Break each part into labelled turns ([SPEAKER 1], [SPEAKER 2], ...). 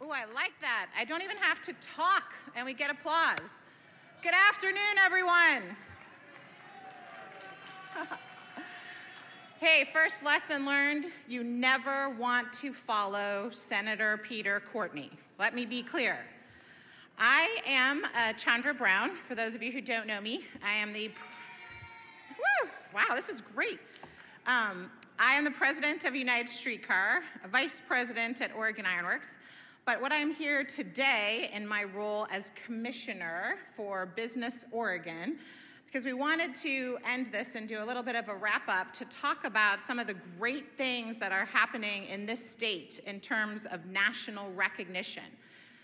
[SPEAKER 1] Oh, I like that. I don't even have to talk, and we get applause. Good afternoon, everyone. Hey, first lesson learned, you never want to follow Senator Peter Courtney. Let me be clear. I am Chandra Brown. For those of you who don't know me, I am the... Woo! Wow, this is great. I am the president of United Streetcar, a vice president at Oregon Ironworks. But what I'm here today in my role as commissioner for Business Oregon, because we wanted to end this and do a little bit of a wrap-up to talk about some of the great things that are happening in this state in terms of national recognition.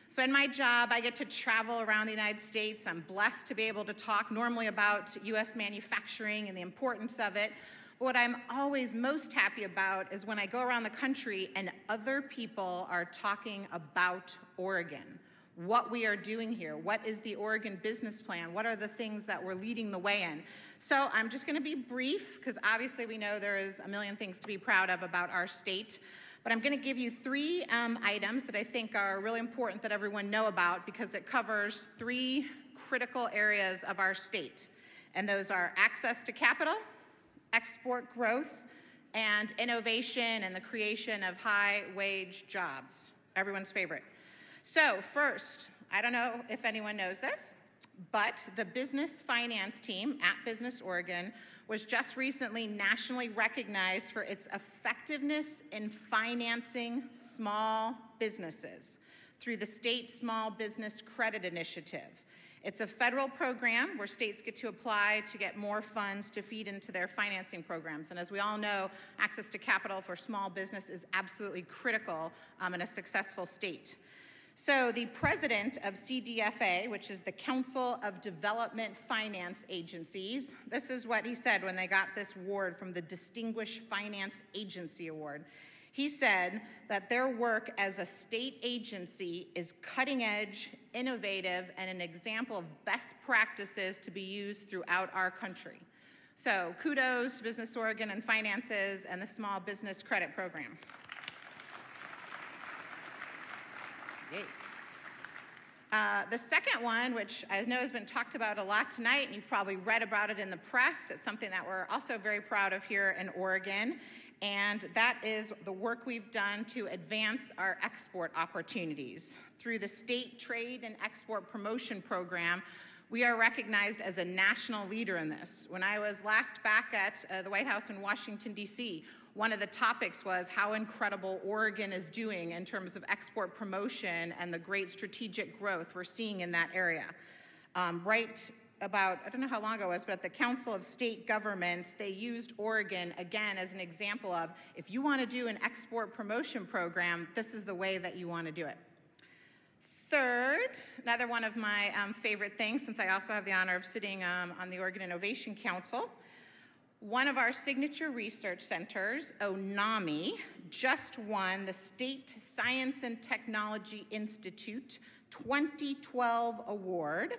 [SPEAKER 1] So in my job, I get to travel around the United States. I'm blessed to be able to talk normally about U.S. manufacturing and the importance of it. But what I'm always most happy about is when I go around the country and other people are talking about Oregon, what we are doing here, what is the Oregon business plan, what are the things that we're leading the way in. So I'm just going to be brief because obviously we know there is a million things to be proud of about our state. But I'm going to give you three items that I think are really important that everyone know about because it covers three critical areas of our state. And those are access to capital, export growth, and innovation and the creation of high-wage jobs. Everyone's favorite. So first, I don't know if anyone knows this, but the business finance team at Business Oregon was just recently nationally recognized for its effectiveness in financing small businesses through the State Small Business Credit Initiative. It's a federal program where states get to apply to get more funds to feed into their financing programs. And as we all know, access to capital for small business is absolutely critical in a successful state. So the president of CDFA, which is the Council of Development Finance Agencies, this is what he said when they got this award from the Distinguished Finance Agency Award. He said that their work as a state agency is cutting edge, innovative, and an example of best practices to be used throughout our country. So kudos to Business Oregon and Finances and the Small Business Credit Program. Yay. The second one, which I know has been talked about a lot tonight, and you've probably read about it in the press, it's something that we're also very proud of here in Oregon, and that is the work we've done to advance our export opportunities. Through the State Trade and Export Promotion Program, we are recognized as a national leader in this. When I was last back at the White House in Washington, D.C., one of the topics was how incredible Oregon is doing in terms of export promotion and the great strategic growth we're seeing in that area. Right about, I don't know how long ago it was, but at the Council of State Governments, they used Oregon again as an example of if you want to do an export promotion program, this is the way that you want to do it. Third, another one of my favorite things, since I also have the honor of sitting on the Oregon Innovation Council, one of our signature research centers, ONAMI, just won the State Science and Technology Institute 2012 award,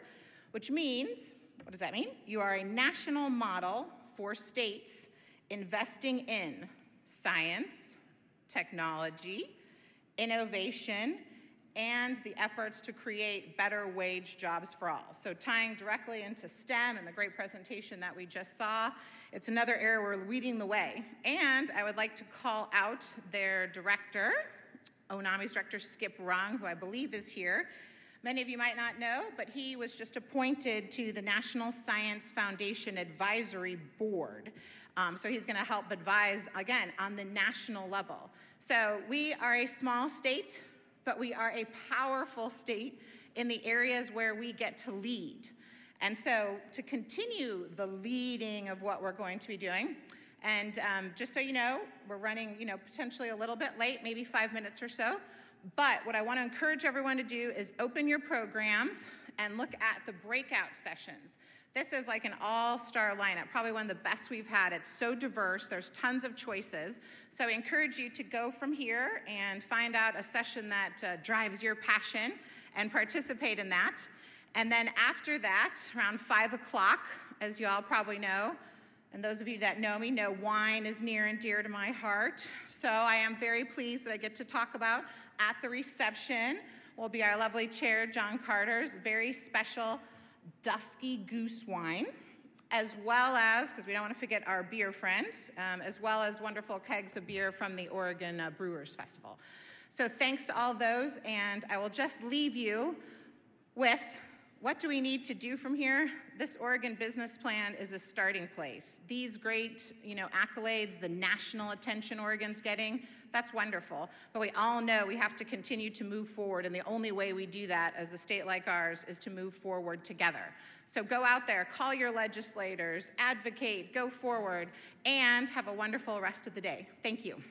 [SPEAKER 1] which means, what does that mean? You are a national model for states investing in science, technology, innovation, and the efforts to create better wage jobs for all. So tying directly into STEM and the great presentation that we just saw, it's another area we're leading the way. And I would like to call out their director, ONAMI's director, Skip Rung, who I believe is here. Many of you might not know, but he was just appointed to the National Science Foundation Advisory Board. So he's going to help advise, again, on the national level. So we are a small state, but we are a powerful state in the areas where we get to lead. And so to continue the leading of what we're going to be doing, and just so you know, we're running, potentially a little bit late, maybe 5 minutes or so, but what I want to encourage everyone to do is open your programs and look at the breakout sessions. This is like an all-star lineup, probably one of the best we've had. It's so diverse. There's tons of choices. So I encourage you to go from here and find out a session that drives your passion and participate in that. And then after that, around 5 o'clock, as you all probably know, And those of you that know me know wine is near and dear to my heart. So I am very pleased that I get to talk about at the reception will be our lovely chair, John Carter's very special Dusky Goose wine, as well as, because we don't want to forget our beer friends, as well as wonderful kegs of beer from the Oregon Brewers Festival. So thanks to all those, and I will just leave you with, what do we need to do from here? This Oregon business plan is a starting place. These great, accolades, the national attention Oregon's getting, that's wonderful. But we all know we have to continue to move forward, and the only way we do that as a state like ours is to move forward together. So go out there, call your legislators, advocate, go forward, and have a wonderful rest of the day. Thank you.